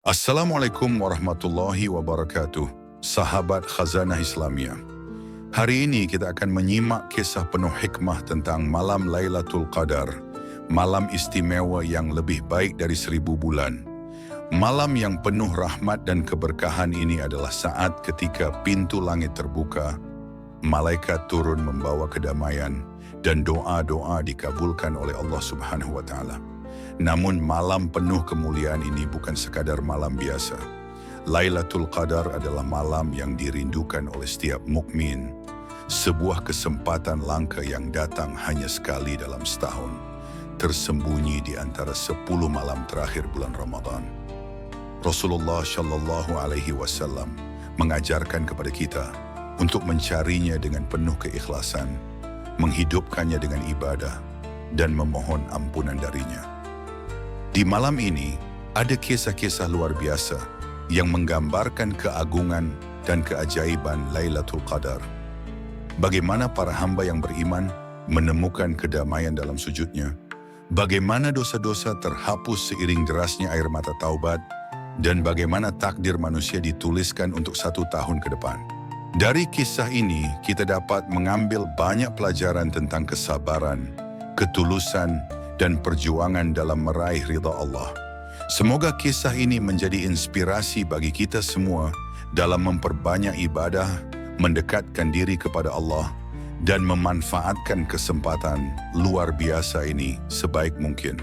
Assalamualaikum warahmatullahi wabarakatuh, sahabat Khazanah Islamiyah. Hari ini kita akan menyimak kisah penuh hikmah tentang malam Lailatul Qadar, malam istimewa yang lebih baik dari 1000 bulan. Malam yang penuh rahmat dan keberkahan ini adalah saat ketika pintu langit terbuka, malaikat turun membawa kedamaian, dan doa-doa dikabulkan oleh Allah Subhanahu wa Ta'ala. Namun malam penuh kemuliaan ini bukan sekadar malam biasa. Lailatul Qadar adalah malam yang dirindukan oleh setiap mukmin. Sebuah kesempatan langka yang datang hanya sekali dalam setahun, tersembunyi di antara 10 malam terakhir bulan Ramadan. Rasulullah Shallallahu Alaihi Wasallam mengajarkan kepada kita untuk mencarinya dengan penuh keikhlasan, menghidupkannya dengan ibadah, dan memohon ampunan darinya. Di malam ini, ada kisah-kisah luar biasa yang menggambarkan keagungan dan keajaiban Lailatul Qadar. Bagaimana para hamba yang beriman menemukan kedamaian dalam sujudnya, bagaimana dosa-dosa terhapus seiring derasnya air mata taubat, dan bagaimana takdir manusia dituliskan untuk 1 tahun ke depan. Dari kisah ini, kita dapat mengambil banyak pelajaran tentang kesabaran, ketulusan, dan perjuangan dalam meraih ridha Allah. Semoga kisah ini menjadi inspirasi bagi kita semua dalam memperbanyak ibadah, mendekatkan diri kepada Allah, dan memanfaatkan kesempatan luar biasa ini sebaik mungkin.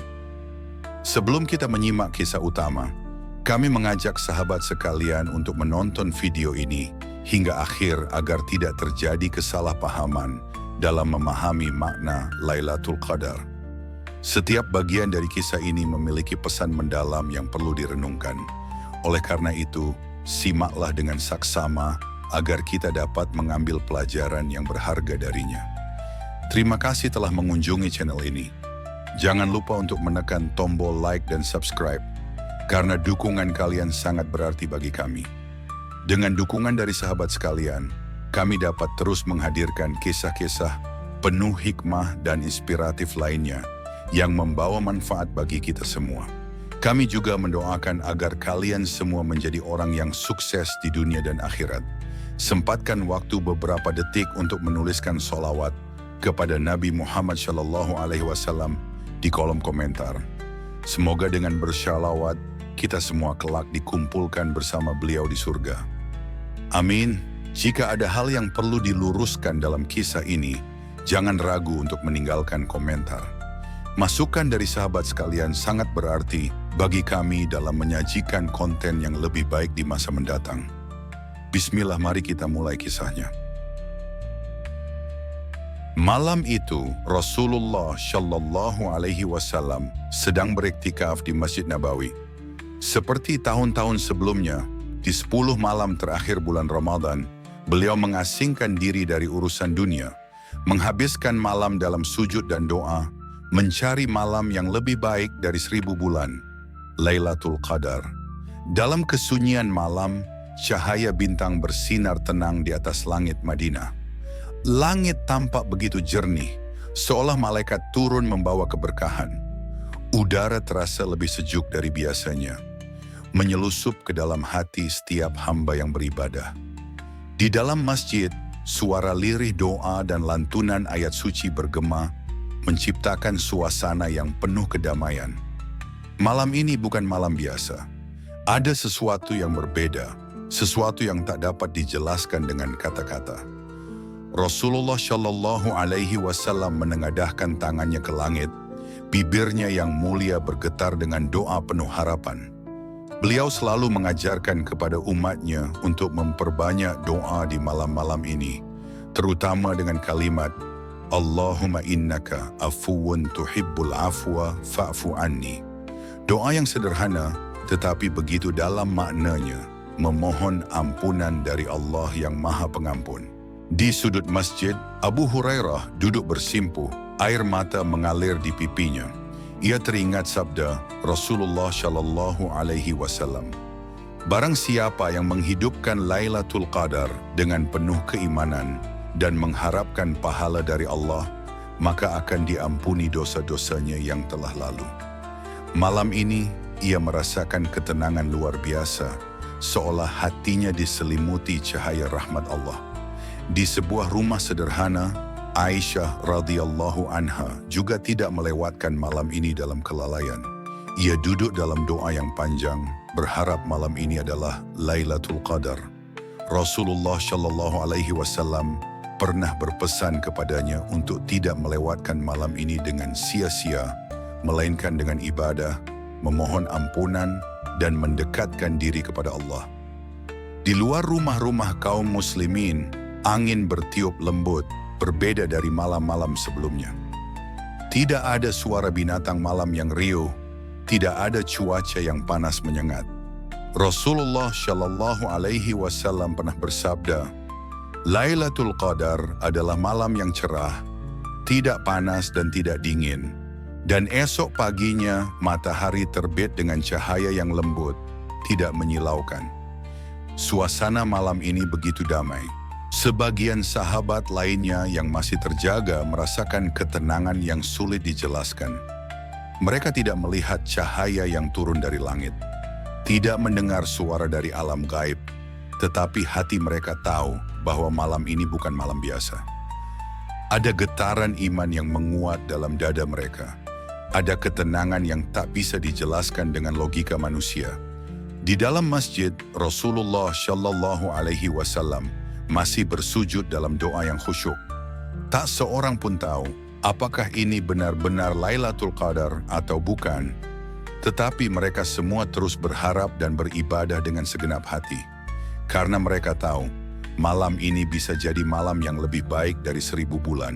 Sebelum kita menyimak kisah utama, kami mengajak sahabat sekalian untuk menonton video ini hingga akhir agar tidak terjadi kesalahpahaman dalam memahami makna Lailatul Qadar. Setiap bagian dari kisah ini memiliki pesan mendalam yang perlu direnungkan. Oleh karena itu, simaklah dengan saksama agar kita dapat mengambil pelajaran yang berharga darinya. Terima kasih telah mengunjungi channel ini. Jangan lupa untuk menekan tombol like dan subscribe, karena dukungan kalian sangat berarti bagi kami. Dengan dukungan dari sahabat sekalian, kami dapat terus menghadirkan kisah-kisah penuh hikmah dan inspiratif lainnya yang membawa manfaat bagi kita semua. Kami juga mendoakan agar kalian semua menjadi orang yang sukses di dunia dan akhirat. Sempatkan waktu beberapa detik untuk menuliskan sholawat kepada Nabi Muhammad SAW di kolom komentar. Semoga dengan bersholawat, kita semua kelak dikumpulkan bersama beliau di surga. Amin. Jika ada hal yang perlu diluruskan dalam kisah ini, jangan ragu untuk meninggalkan komentar. Masukan dari sahabat sekalian sangat berarti bagi kami dalam menyajikan konten yang lebih baik di masa mendatang. Bismillah, mari kita mulai kisahnya. Malam itu, Rasulullah Shallallahu Alaihi Wasallam sedang beriktikaf di Masjid Nabawi. Seperti tahun-tahun sebelumnya, di 10 malam terakhir bulan Ramadan, beliau mengasingkan diri dari urusan dunia, menghabiskan malam dalam sujud dan doa, mencari malam yang lebih baik dari 1000 bulan, Lailatul Qadar. Dalam kesunyian malam, cahaya bintang bersinar tenang di atas langit Madinah. Langit tampak begitu jernih, seolah malaikat turun membawa keberkahan. Udara terasa lebih sejuk dari biasanya, menyelusup ke dalam hati setiap hamba yang beribadah. Di dalam masjid, suara lirih doa dan lantunan ayat suci bergema, menciptakan suasana yang penuh kedamaian. Malam ini bukan malam biasa. Ada sesuatu yang berbeda, sesuatu yang tak dapat dijelaskan dengan kata-kata. Rasulullah Shallallahu Alaihi Wasallam menengadahkan tangannya ke langit, bibirnya yang mulia bergetar dengan doa penuh harapan. Beliau selalu mengajarkan kepada umatnya untuk memperbanyak doa di malam-malam ini, terutama dengan kalimat, Allahumma innaka afuwun tuhibbul afwa fa'fu anni. Doa yang sederhana tetapi begitu dalam maknanya, memohon ampunan dari Allah yang Maha Pengampun. Di sudut masjid, Abu Hurairah duduk bersimpuh, air mata mengalir di pipinya. Ia teringat sabda Rasulullah Shallallahu Alaihi Wasallam, barang siapa yang menghidupkan Lailatul Qadar dengan penuh keimanan dan mengharapkan pahala dari Allah, maka akan diampuni dosa-dosanya yang telah lalu. Malam ini, ia merasakan ketenangan luar biasa, seolah hatinya diselimuti cahaya rahmat Allah. Di sebuah rumah sederhana, Aisyah radhiyallahu anha juga tidak melewatkan malam ini dalam kelalaian. Ia duduk dalam doa yang panjang, berharap malam ini adalah Lailatul Qadar. Rasulullah Shallallahu Alaihi Wasallam pernah berpesan kepadanya untuk tidak melewatkan malam ini dengan sia-sia, melainkan dengan ibadah, memohon ampunan, dan mendekatkan diri kepada Allah. Di luar rumah-rumah kaum muslimin, angin bertiup lembut, berbeda dari malam-malam sebelumnya. Tidak ada suara binatang malam yang riuh, tidak ada cuaca yang panas menyengat. Rasulullah Shallallahu Alaihi Wasallam pernah bersabda, Lailatul Qadar adalah malam yang cerah, tidak panas dan tidak dingin, dan esok paginya matahari terbit dengan cahaya yang lembut, tidak menyilaukan. Suasana malam ini begitu damai. Sebagian sahabat lainnya yang masih terjaga merasakan ketenangan yang sulit dijelaskan. Mereka tidak melihat cahaya yang turun dari langit, tidak mendengar suara dari alam gaib, tetapi hati mereka tahu bahwa malam ini bukan malam biasa. Ada getaran iman yang menguat dalam dada mereka. Ada ketenangan yang tak bisa dijelaskan dengan logika manusia. Di dalam masjid, Rasulullah Shallallahu Alaihi Wasallam masih bersujud dalam doa yang khusyuk. Tak seorang pun tahu apakah ini benar-benar Lailatul Qadar atau bukan. Tetapi mereka semua terus berharap dan beribadah dengan segenap hati. Karena mereka tahu, malam ini bisa jadi malam yang lebih baik dari 1000 bulan.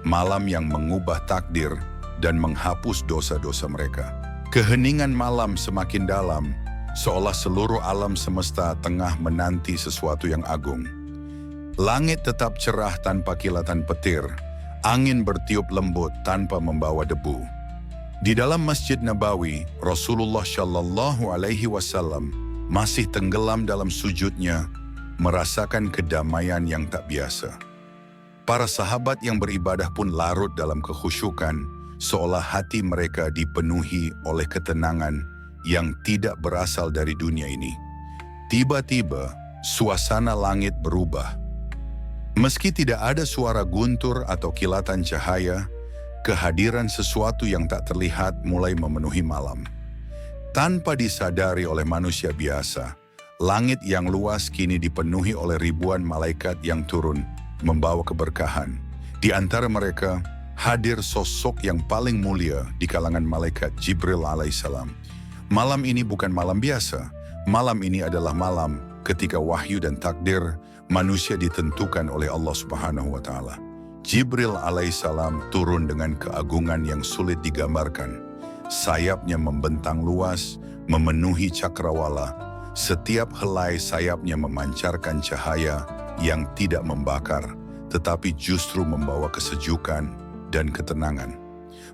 Malam yang mengubah takdir dan menghapus dosa-dosa mereka. Keheningan malam semakin dalam, seolah seluruh alam semesta tengah menanti sesuatu yang agung. Langit tetap cerah tanpa kilatan petir, angin bertiup lembut tanpa membawa debu. Di dalam Masjid Nabawi, Rasulullah Shallallahu Alaihi Wasallam masih tenggelam dalam sujudnya, merasakan kedamaian yang tak biasa. Para sahabat yang beribadah pun larut dalam kekhusyukan, seolah hati mereka dipenuhi oleh ketenangan yang tidak berasal dari dunia ini. Tiba-tiba, suasana langit berubah. Meski tidak ada suara guntur atau kilatan cahaya, kehadiran sesuatu yang tak terlihat mulai memenuhi malam. Tanpa disadari oleh manusia biasa, langit yang luas kini dipenuhi oleh ribuan malaikat yang turun, membawa keberkahan. Di antara mereka, hadir sosok yang paling mulia di kalangan malaikat, Jibril alaihissalam. Malam ini bukan malam biasa. Malam ini adalah malam ketika wahyu dan takdir manusia ditentukan oleh Allah Subhanahu wa Ta'ala. Jibril alaihissalam turun dengan keagungan yang sulit digambarkan. Sayapnya membentang luas, memenuhi cakrawala. Setiap helai sayapnya memancarkan cahaya yang tidak membakar, tetapi justru membawa kesejukan dan ketenangan.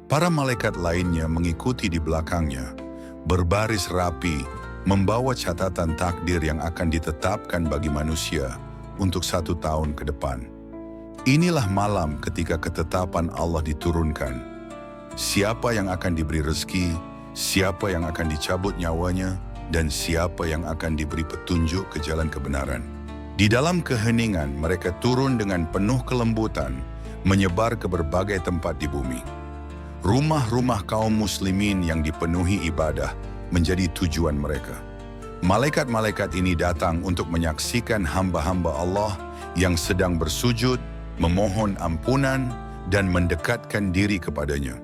Para malaikat lainnya mengikuti di belakangnya, berbaris rapi, membawa catatan takdir yang akan ditetapkan bagi manusia untuk 1 tahun ke depan. Inilah malam ketika ketetapan Allah diturunkan. Siapa yang akan diberi rezeki, siapa yang akan dicabut nyawanya, dan siapa yang akan diberi petunjuk ke jalan kebenaran. Di dalam keheningan, mereka turun dengan penuh kelembutan, menyebar ke berbagai tempat di bumi. Rumah-rumah kaum muslimin yang dipenuhi ibadah menjadi tujuan mereka. Malaikat-malaikat ini datang untuk menyaksikan hamba-hamba Allah yang sedang bersujud, memohon ampunan, dan mendekatkan diri kepadanya.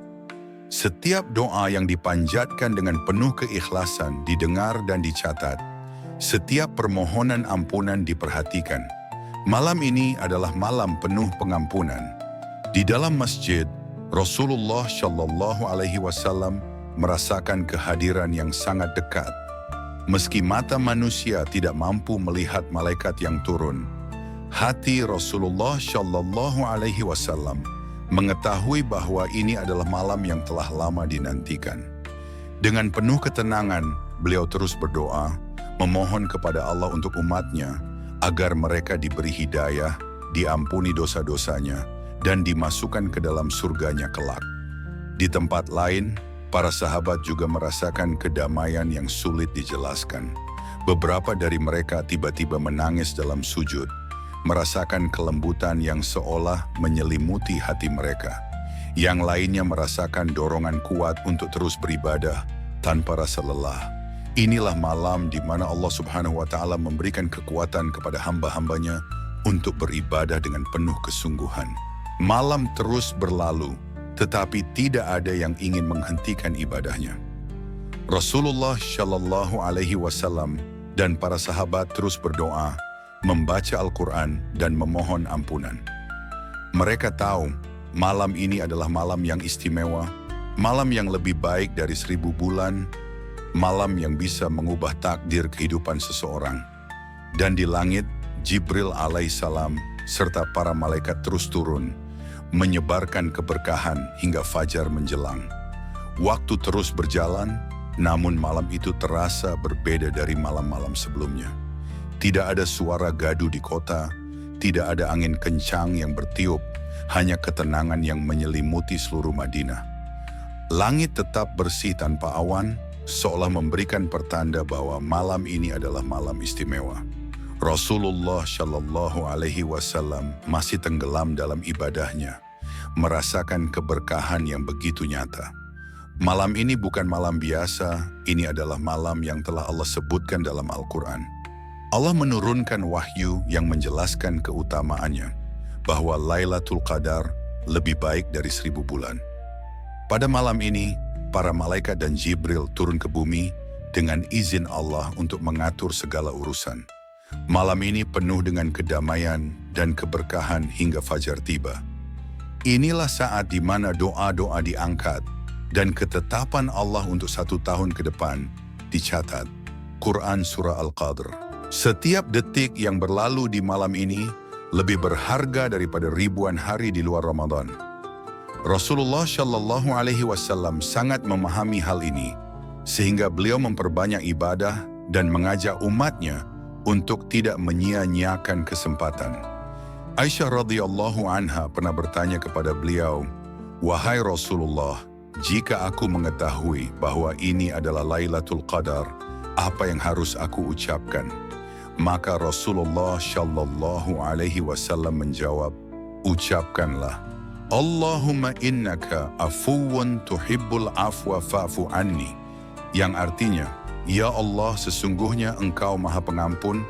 Setiap doa yang dipanjatkan dengan penuh keikhlasan didengar dan dicatat. Setiap permohonan ampunan diperhatikan. Malam ini adalah malam penuh pengampunan. Di dalam masjid, Rasulullah Shallallahu Alaihi Wasallam merasakan kehadiran yang sangat dekat. Meski mata manusia tidak mampu melihat malaikat yang turun, hati Rasulullah Shallallahu Alaihi Wasallam mengetahui bahwa ini adalah malam yang telah lama dinantikan. Dengan penuh ketenangan, beliau terus berdoa, memohon kepada Allah untuk umatnya, agar mereka diberi hidayah, diampuni dosa-dosanya, dan dimasukkan ke dalam surganya kelak. Di tempat lain, Para sahabat juga merasakan kedamaian yang sulit dijelaskan. Beberapa dari mereka tiba-tiba menangis dalam sujud, merasakan kelembutan yang seolah menyelimuti hati mereka. Yang lainnya merasakan dorongan kuat untuk terus beribadah tanpa rasa lelah. Inilah malam di mana Allah Subhanahu wa Ta'ala memberikan kekuatan kepada hamba-hambanya untuk beribadah dengan penuh kesungguhan. Malam terus berlalu, tetapi tidak ada yang ingin menghentikan ibadahnya. Rasulullah Shallallahu Alaihi Wasallam dan para sahabat terus berdoa, membaca Al-Quran dan memohon ampunan. Mereka tahu malam ini adalah malam yang istimewa, malam yang lebih baik dari 1000 bulan, malam yang bisa mengubah takdir kehidupan seseorang. Dan di langit, Jibril alaihissalam serta para malaikat terus turun, menyebarkan keberkahan hingga fajar menjelang. Waktu terus berjalan, namun malam itu terasa berbeda dari malam-malam sebelumnya. Tidak ada suara gaduh di kota, tidak ada angin kencang yang bertiup, hanya ketenangan yang menyelimuti seluruh Madinah. Langit tetap bersih tanpa awan, seolah memberikan pertanda bahwa malam ini adalah malam istimewa. Rasulullah Shallallahu Alaihi Wasallam masih tenggelam dalam ibadahnya, merasakan keberkahan yang begitu nyata. Malam ini bukan malam biasa, ini adalah malam yang telah Allah sebutkan dalam Al-Quran. Allah menurunkan wahyu yang menjelaskan keutamaannya, bahwa Lailatul Qadar lebih baik dari 1000 bulan. Pada malam ini, para malaikat dan Jibril turun ke bumi dengan izin Allah untuk mengatur segala urusan. Malam ini penuh dengan kedamaian dan keberkahan hingga fajar tiba. Inilah saat di mana doa-doa diangkat dan ketetapan Allah untuk 1 tahun ke depan dicatat. Quran Surah Al-Qadr. Setiap detik yang berlalu di malam ini lebih berharga daripada ribuan hari di luar Ramadan. Rasulullah Shallallahu Alaihi Wasallam sangat memahami hal ini, sehingga beliau memperbanyak ibadah dan mengajak umatnya untuk tidak menyia-nyiakan kesempatan. Aisyah radhiyallahu anha pernah bertanya kepada beliau, "Wahai Rasulullah, jika aku mengetahui bahwa ini adalah Lailatul Qadar, apa yang harus aku ucapkan?" Maka Rasulullah Shallallahu Alaihi Wasallam menjawab, "Ucapkanlah, Allahumma innaka afuwun tuhibbul afwa fa'fu anni," yang artinya, "Ya Allah, sesungguhnya Engkau Maha Pengampun,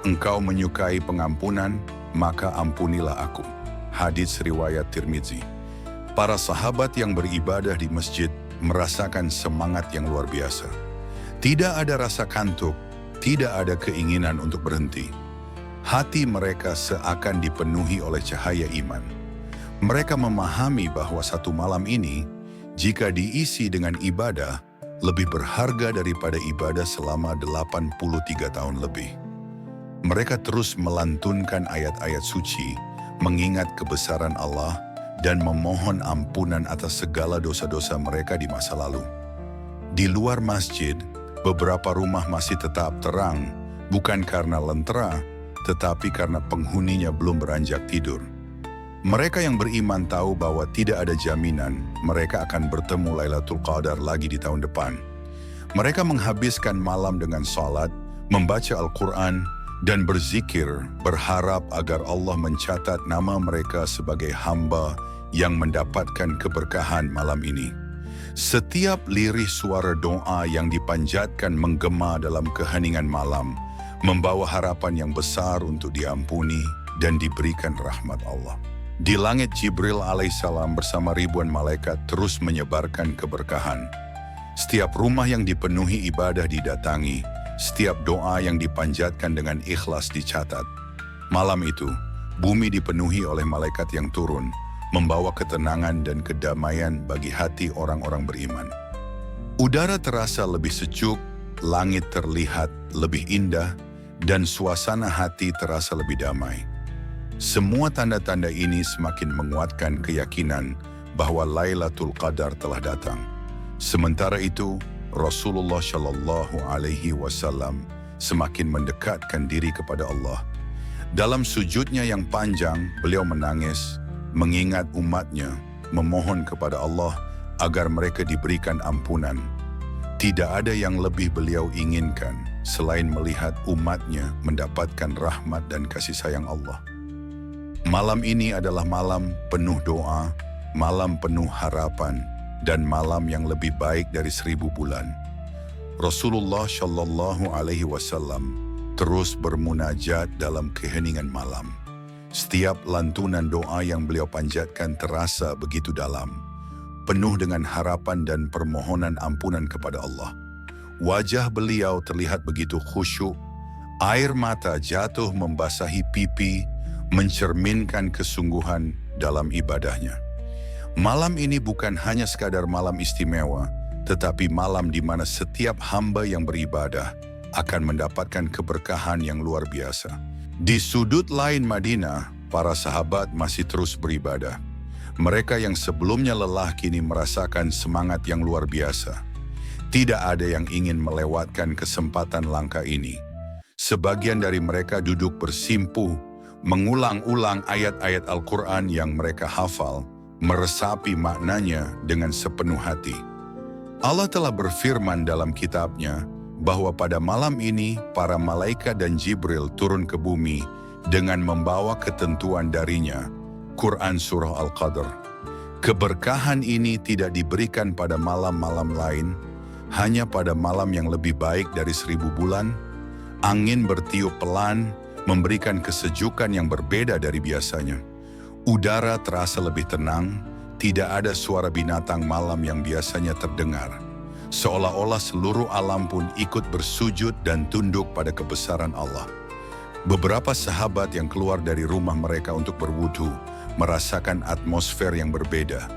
Engkau menyukai pengampunan, maka ampunilah aku." Hadits riwayat Tirmizi. Para sahabat yang beribadah di masjid merasakan semangat yang luar biasa. Tidak ada rasa kantuk, tidak ada keinginan untuk berhenti. Hati mereka seakan dipenuhi oleh cahaya iman. Mereka memahami bahwa satu malam ini, jika diisi dengan ibadah, lebih berharga daripada ibadah selama 83 tahun lebih. Mereka terus melantunkan ayat-ayat suci, mengingat kebesaran Allah, dan memohon ampunan atas segala dosa-dosa mereka di masa lalu. Di luar masjid, beberapa rumah masih tetap terang, bukan karena lentera, tetapi karena penghuninya belum beranjak tidur. Mereka yang beriman tahu bahwa tidak ada jaminan mereka akan bertemu Lailatul Qadar lagi di tahun depan. Mereka menghabiskan malam dengan salat, membaca Al-Quran, dan berzikir, berharap agar Allah mencatat nama mereka sebagai hamba yang mendapatkan keberkahan malam ini. Setiap lirih suara doa yang dipanjatkan menggema dalam keheningan malam, membawa harapan yang besar untuk diampuni dan diberikan rahmat Allah. Di langit, Jibril alaihissalam bersama ribuan malaikat terus menyebarkan keberkahan. Setiap rumah yang dipenuhi ibadah didatangi, setiap doa yang dipanjatkan dengan ikhlas dicatat. Malam itu, bumi dipenuhi oleh malaikat yang turun, membawa ketenangan dan kedamaian bagi hati orang-orang beriman. Udara terasa lebih sejuk, langit terlihat lebih indah, dan suasana hati terasa lebih damai. Semua tanda-tanda ini semakin menguatkan keyakinan bahwa Lailatul Qadar telah datang. Sementara itu, Rasulullah Shallallahu Alaihi Wasallam semakin mendekatkan diri kepada Allah. Dalam sujudnya yang panjang, beliau menangis, mengingat umatnya, memohon kepada Allah agar mereka diberikan ampunan. Tidak ada yang lebih beliau inginkan selain melihat umatnya mendapatkan rahmat dan kasih sayang Allah. Malam ini adalah malam penuh doa, malam penuh harapan, dan malam yang lebih baik dari 1000 bulan. Rasulullah Shallallahu Alaihi Wasallam terus bermunajat dalam keheningan malam. Setiap lantunan doa yang beliau panjatkan terasa begitu dalam, penuh dengan harapan dan permohonan ampunan kepada Allah. Wajah beliau terlihat begitu khusyuk, air mata jatuh membasahi pipi, mencerminkan kesungguhan dalam ibadahnya. Malam ini bukan hanya sekadar malam istimewa, tetapi malam di mana setiap hamba yang beribadah akan mendapatkan keberkahan yang luar biasa. Di sudut lain Madinah, para sahabat masih terus beribadah. Mereka yang sebelumnya lelah kini merasakan semangat yang luar biasa. Tidak ada yang ingin melewatkan kesempatan langka ini. Sebagian dari mereka duduk bersimpuh, mengulang-ulang ayat-ayat Al-Quran yang mereka hafal, meresapi maknanya dengan sepenuh hati. Allah telah berfirman dalam kitabnya bahwa pada malam ini para malaikat dan Jibril turun ke bumi dengan membawa ketentuan darinya, Quran Surah Al-Qadr. Keberkahan ini tidak diberikan pada malam-malam lain, hanya pada malam yang lebih baik dari 1000 bulan. Angin bertiup pelan, memberikan kesejukan yang berbeda dari biasanya. Udara terasa lebih tenang, tidak ada suara binatang malam yang biasanya terdengar. Seolah-olah seluruh alam pun ikut bersujud dan tunduk pada kebesaran Allah. Beberapa sahabat yang keluar dari rumah mereka untuk berwudu merasakan atmosfer yang berbeda.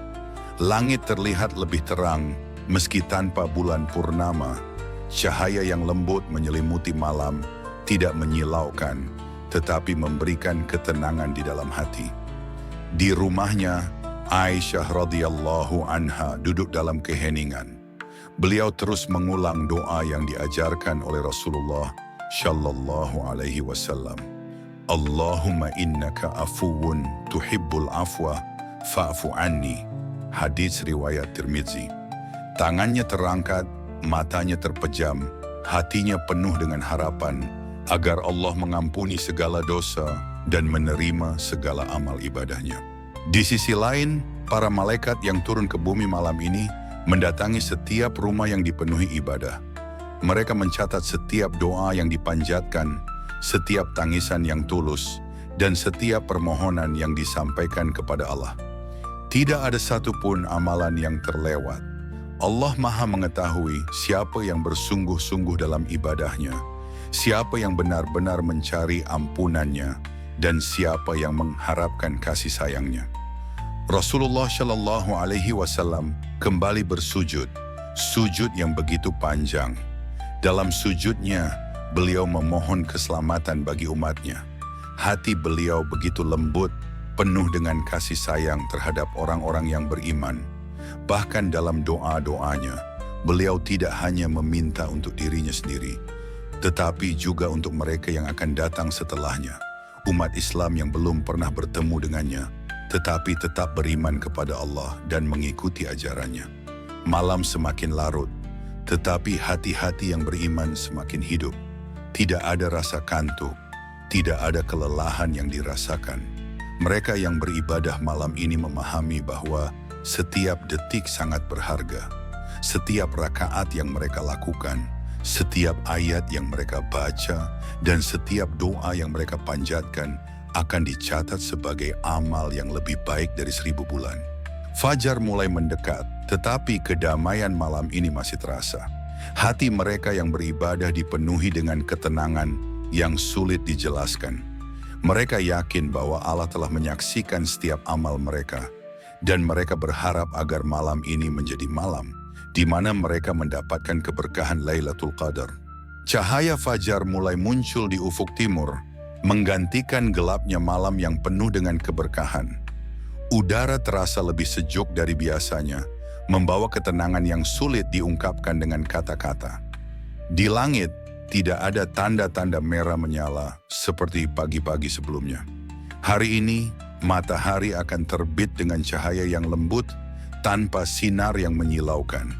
Langit terlihat lebih terang, meski tanpa bulan purnama. Cahaya yang lembut menyelimuti malam, tidak menyilaukan, tetapi memberikan ketenangan di dalam hati. Di rumahnya, Aisyah radhiyallahu anha duduk dalam keheningan. Beliau terus mengulang doa yang diajarkan oleh Rasulullah Shallallahu Alaihi Wasallam. Allahumma innaka afuwun tuhibbul afwa fa'fu anni. Hadits riwayat Tirmidzi. Tangannya terangkat, matanya terpejam, hatinya penuh dengan harapan agar Allah mengampuni segala dosa dan menerima segala amal ibadahnya. Di sisi lain, para malaikat yang turun ke bumi malam ini mendatangi setiap rumah yang dipenuhi ibadah. Mereka mencatat setiap doa yang dipanjatkan, setiap tangisan yang tulus, dan setiap permohonan yang disampaikan kepada Allah. Tidak ada satupun amalan yang terlewat. Allah Maha mengetahui siapa yang bersungguh-sungguh dalam ibadahnya, siapa yang benar-benar mencari ampunannya, dan siapa yang mengharapkan kasih sayangnya. Rasulullah Shallallahu Alaihi Wasallam kembali bersujud, sujud yang begitu panjang. Dalam sujudnya, beliau memohon keselamatan bagi umatnya. Hati beliau begitu lembut, penuh dengan kasih sayang terhadap orang-orang yang beriman. Bahkan dalam doa-doanya, beliau tidak hanya meminta untuk dirinya sendiri, tetapi juga untuk mereka yang akan datang setelahnya. Umat Islam yang belum pernah bertemu dengannya, tetapi tetap beriman kepada Allah dan mengikuti ajarannya. Malam semakin larut, tetapi hati-hati yang beriman semakin hidup. Tidak ada rasa kantuk, tidak ada kelelahan yang dirasakan. Mereka yang beribadah malam ini memahami bahwa setiap detik sangat berharga. Setiap rakaat yang mereka lakukan, setiap ayat yang mereka baca, dan setiap doa yang mereka panjatkan akan dicatat sebagai amal yang lebih baik dari 1000 bulan. Fajar mulai mendekat, tetapi kedamaian malam ini masih terasa. Hati mereka yang beribadah dipenuhi dengan ketenangan yang sulit dijelaskan. Mereka yakin bahwa Allah telah menyaksikan setiap amal mereka, dan mereka berharap agar malam ini menjadi malam di mana mereka mendapatkan keberkahan Lailatul Qadar. Cahaya fajar mulai muncul di ufuk timur, menggantikan gelapnya malam yang penuh dengan keberkahan. Udara terasa lebih sejuk dari biasanya, membawa ketenangan yang sulit diungkapkan dengan kata-kata. Di langit, tidak ada tanda-tanda merah menyala seperti pagi-pagi sebelumnya. Hari ini, matahari akan terbit dengan cahaya yang lembut, tanpa sinar yang menyilaukan.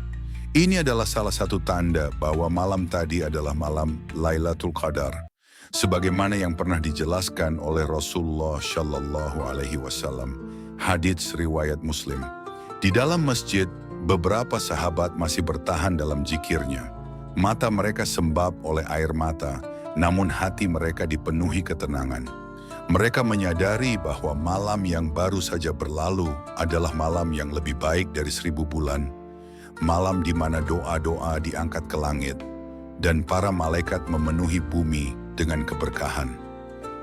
Ini adalah salah satu tanda bahwa malam tadi adalah malam Lailatul Qadar, sebagaimana yang pernah dijelaskan oleh Rasulullah Shallallahu Alaihi Wasallam. Hadits riwayat Muslim. Di dalam masjid, beberapa sahabat masih bertahan dalam zikirnya. Mata mereka sembab oleh air mata, namun hati mereka dipenuhi ketenangan. Mereka menyadari bahwa malam yang baru saja berlalu adalah malam yang lebih baik dari 1000 bulan. Malam di mana doa-doa diangkat ke langit dan para malaikat memenuhi bumi dengan keberkahan.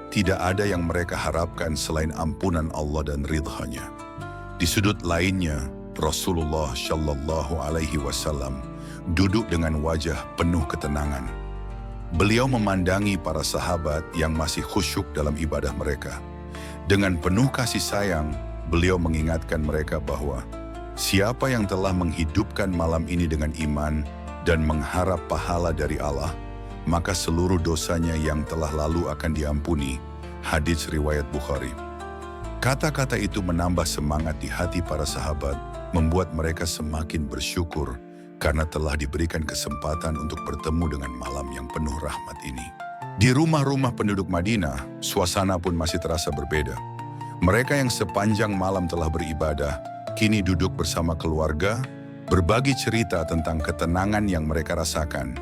Tidak ada yang mereka harapkan selain ampunan Allah dan ridhanya. Di sudut lainnya, Rasulullah Shallallahu Alaihi Wasallam duduk dengan wajah penuh ketenangan. Beliau memandangi para sahabat yang masih khusyuk dalam ibadah mereka. Dengan penuh kasih sayang, beliau mengingatkan mereka bahwa siapa yang telah menghidupkan malam ini dengan iman dan mengharap pahala dari Allah, maka seluruh dosanya yang telah lalu akan diampuni. Hadits riwayat Bukhari. Kata-kata itu menambah semangat di hati para sahabat, membuat mereka semakin bersyukur karena telah diberikan kesempatan untuk bertemu dengan malam yang penuh rahmat ini. Di rumah-rumah penduduk Madinah, suasana pun masih terasa berbeda. Mereka yang sepanjang malam telah beribadah, kini duduk bersama keluarga, berbagi cerita tentang ketenangan yang mereka rasakan.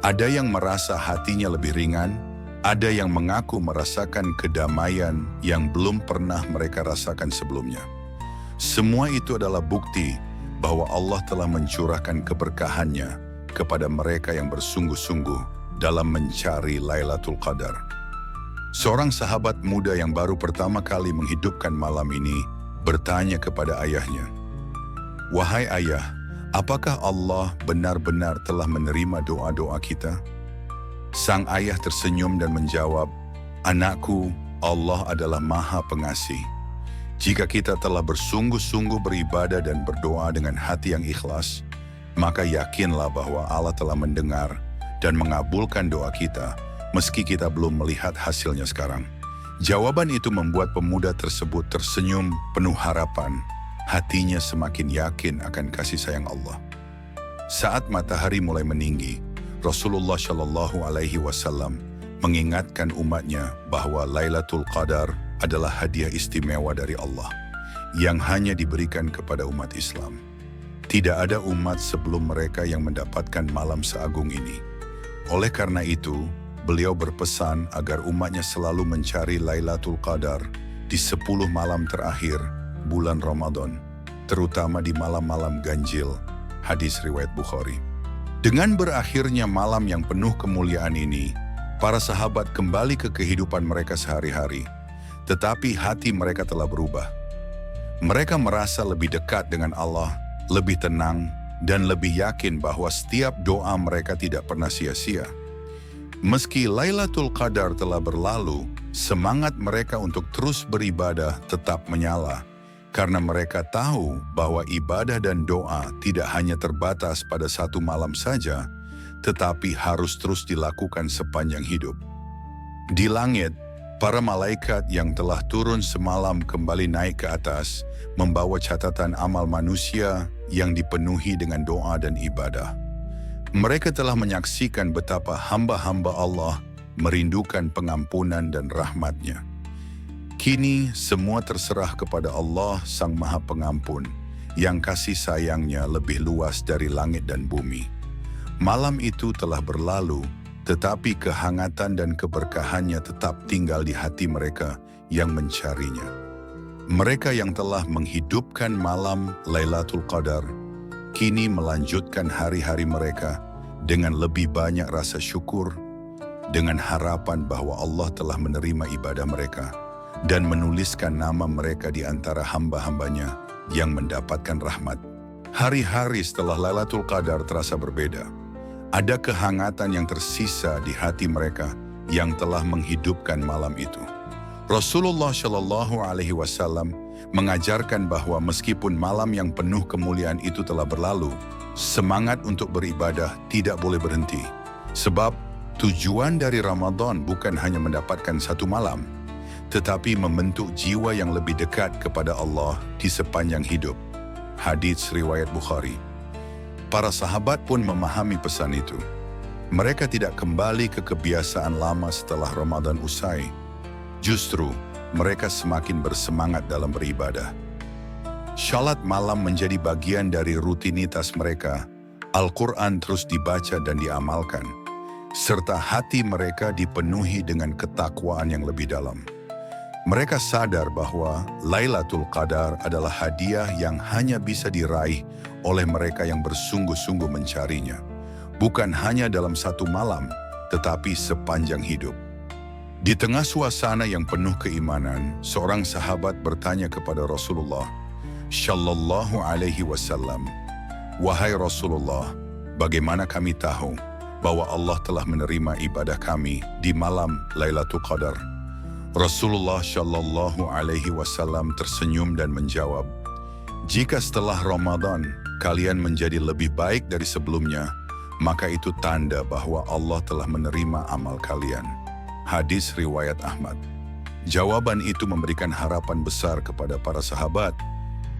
Ada yang merasa hatinya lebih ringan, ada yang mengaku merasakan kedamaian yang belum pernah mereka rasakan sebelumnya. Semua itu adalah bukti bahwa Allah telah mencurahkan keberkahannya kepada mereka yang bersungguh-sungguh dalam mencari Lailatul Qadar. Seorang sahabat muda yang baru pertama kali menghidupkan malam ini bertanya kepada ayahnya, "Wahai ayah, apakah Allah benar-benar telah menerima doa-doa kita?" Sang ayah tersenyum dan menjawab, "Anakku, Allah adalah Maha Pengasih. Jika kita telah bersungguh-sungguh beribadah dan berdoa dengan hati yang ikhlas, maka yakinlah bahwa Allah telah mendengar dan mengabulkan doa kita, meski kita belum melihat hasilnya sekarang." Jawaban itu membuat pemuda tersebut tersenyum penuh harapan. Hatinya semakin yakin akan kasih sayang Allah. Saat matahari mulai meninggi, Rasulullah Shallallahu Alaihi Wasallam mengingatkan umatnya bahwa Lailatul Qadar adalah hadiah istimewa dari Allah yang hanya diberikan kepada umat Islam. Tidak ada umat sebelum mereka yang mendapatkan malam seagung ini. Oleh karena itu, beliau berpesan agar umatnya selalu mencari Lailatul Qadar di 10 malam terakhir bulan Ramadan, terutama di malam-malam ganjil. Hadis riwayat Bukhari. Dengan berakhirnya malam yang penuh kemuliaan ini, para sahabat kembali ke kehidupan mereka sehari-hari, tetapi hati mereka telah berubah. Mereka merasa lebih dekat dengan Allah, lebih tenang, dan lebih yakin bahwa setiap doa mereka tidak pernah sia-sia. Meski Lailatul Qadar telah berlalu, semangat mereka untuk terus beribadah tetap menyala, karena mereka tahu bahwa ibadah dan doa tidak hanya terbatas pada satu malam saja, tetapi harus terus dilakukan sepanjang hidup. Di langit, para malaikat yang telah turun semalam kembali naik ke atas, membawa catatan amal manusia yang dipenuhi dengan doa dan ibadah. Mereka telah menyaksikan betapa hamba-hamba Allah merindukan pengampunan dan rahmat-Nya. Kini semua terserah kepada Allah Sang Maha Pengampun, yang kasih sayangnya lebih luas dari langit dan bumi. Malam itu telah berlalu, tetapi kehangatan dan keberkahannya tetap tinggal di hati mereka yang mencarinya. Mereka yang telah menghidupkan malam Lailatul Qadar, kini melanjutkan hari-hari mereka dengan lebih banyak rasa syukur, dengan harapan bahwa Allah telah menerima ibadah mereka dan menuliskan nama mereka di antara hamba-hambanya yang mendapatkan rahmat. Hari-hari setelah Lailatul Qadar terasa berbeda. Ada kehangatan yang tersisa di hati mereka yang telah menghidupkan malam itu. Rasulullah Shallallahu Alaihi Wasallam mengajarkan bahwa meskipun malam yang penuh kemuliaan itu telah berlalu, semangat untuk beribadah tidak boleh berhenti. Sebab tujuan dari Ramadan bukan hanya mendapatkan satu malam, tetapi membentuk jiwa yang lebih dekat kepada Allah di sepanjang hidup. Hadits riwayat Bukhari. Para sahabat pun memahami pesan itu. Mereka tidak kembali ke kebiasaan lama setelah Ramadan usai. Justru, mereka semakin bersemangat dalam beribadah. Salat malam menjadi bagian dari rutinitas mereka. Al-Quran terus dibaca dan diamalkan, serta hati mereka dipenuhi dengan ketakwaan yang lebih dalam. Mereka sadar bahwa Lailatul Qadar adalah hadiah yang hanya bisa diraih oleh mereka yang bersungguh-sungguh mencarinya. Bukan hanya dalam satu malam, tetapi sepanjang hidup. Di tengah suasana yang penuh keimanan, seorang sahabat bertanya kepada Rasulullah Shallallahu Alaihi Wasallam, "Wahai Rasulullah, bagaimana kami tahu bahwa Allah telah menerima ibadah kami di malam Lailatul Qadar?" Rasulullah Shallallahu Alaihi Wasallam tersenyum dan menjawab, "Jika setelah Ramadan kalian menjadi lebih baik dari sebelumnya, maka itu tanda bahwa Allah telah menerima amal kalian." Hadis riwayat Ahmad. Jawaban itu memberikan harapan besar kepada para sahabat,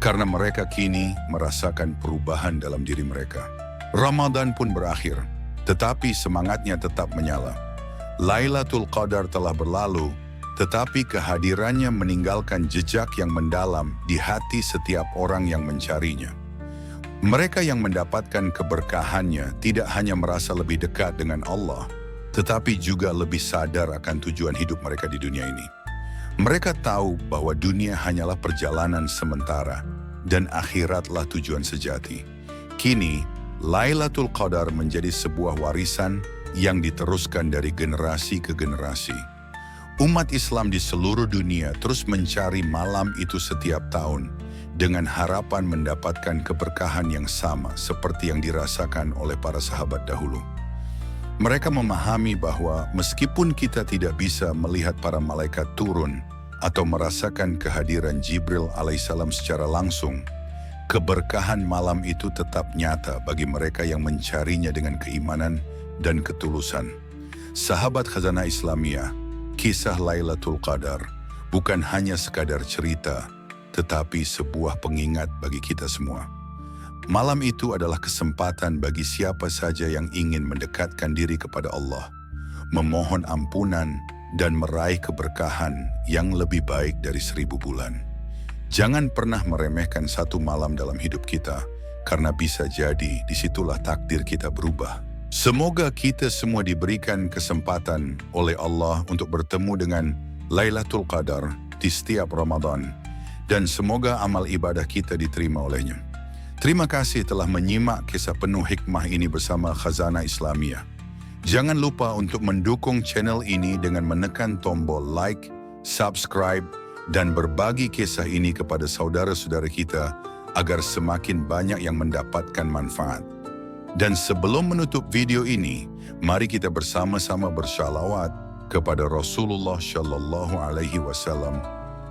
karena mereka kini merasakan perubahan dalam diri mereka. Ramadan pun berakhir, tetapi semangatnya tetap menyala. Lailatul Qadar telah berlalu, tetapi kehadirannya meninggalkan jejak yang mendalam di hati setiap orang yang mencarinya. Mereka yang mendapatkan keberkahannya tidak hanya merasa lebih dekat dengan Allah, tetapi juga lebih sadar akan tujuan hidup mereka di dunia ini. Mereka tahu bahwa dunia hanyalah perjalanan sementara dan akhiratlah tujuan sejati. Kini, Lailatul Qadar menjadi sebuah warisan yang diteruskan dari generasi ke generasi. Umat Islam di seluruh dunia terus mencari malam itu setiap tahun dengan harapan mendapatkan keberkahan yang sama seperti yang dirasakan oleh para sahabat dahulu. Mereka memahami bahwa meskipun kita tidak bisa melihat para malaikat turun atau merasakan kehadiran Jibril alaihissalam secara langsung, keberkahan malam itu tetap nyata bagi mereka yang mencarinya dengan keimanan dan ketulusan. Sahabat Khazanah Islamiyah, kisah Lailatul Qadar bukan hanya sekadar cerita, tetapi sebuah pengingat bagi kita semua. Malam itu adalah kesempatan bagi siapa saja yang ingin mendekatkan diri kepada Allah, memohon ampunan, dan meraih keberkahan yang lebih baik dari 1000 bulan. Jangan pernah meremehkan satu malam dalam hidup kita, karena bisa jadi disitulah takdir kita berubah. Semoga kita semua diberikan kesempatan oleh Allah untuk bertemu dengan Lailatul Qadar di setiap Ramadan, dan semoga amal ibadah kita diterima olehnya. Terima kasih telah menyimak kisah penuh hikmah ini bersama Khazanah Islamiyah. Jangan lupa untuk mendukung channel ini dengan menekan tombol like, subscribe, dan berbagi kisah ini kepada saudara-saudara kita agar semakin banyak yang mendapatkan manfaat. Dan sebelum menutup video ini, mari kita bersama-sama bersalawat kepada Rasulullah Shallallahu Alaihi Wasallam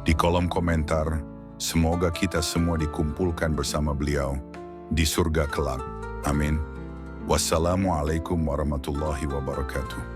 di kolom komentar. Semoga kita semua dikumpulkan bersama beliau di surga kelak. Amin. Wassalamualaikum warahmatullahi wabarakatuh.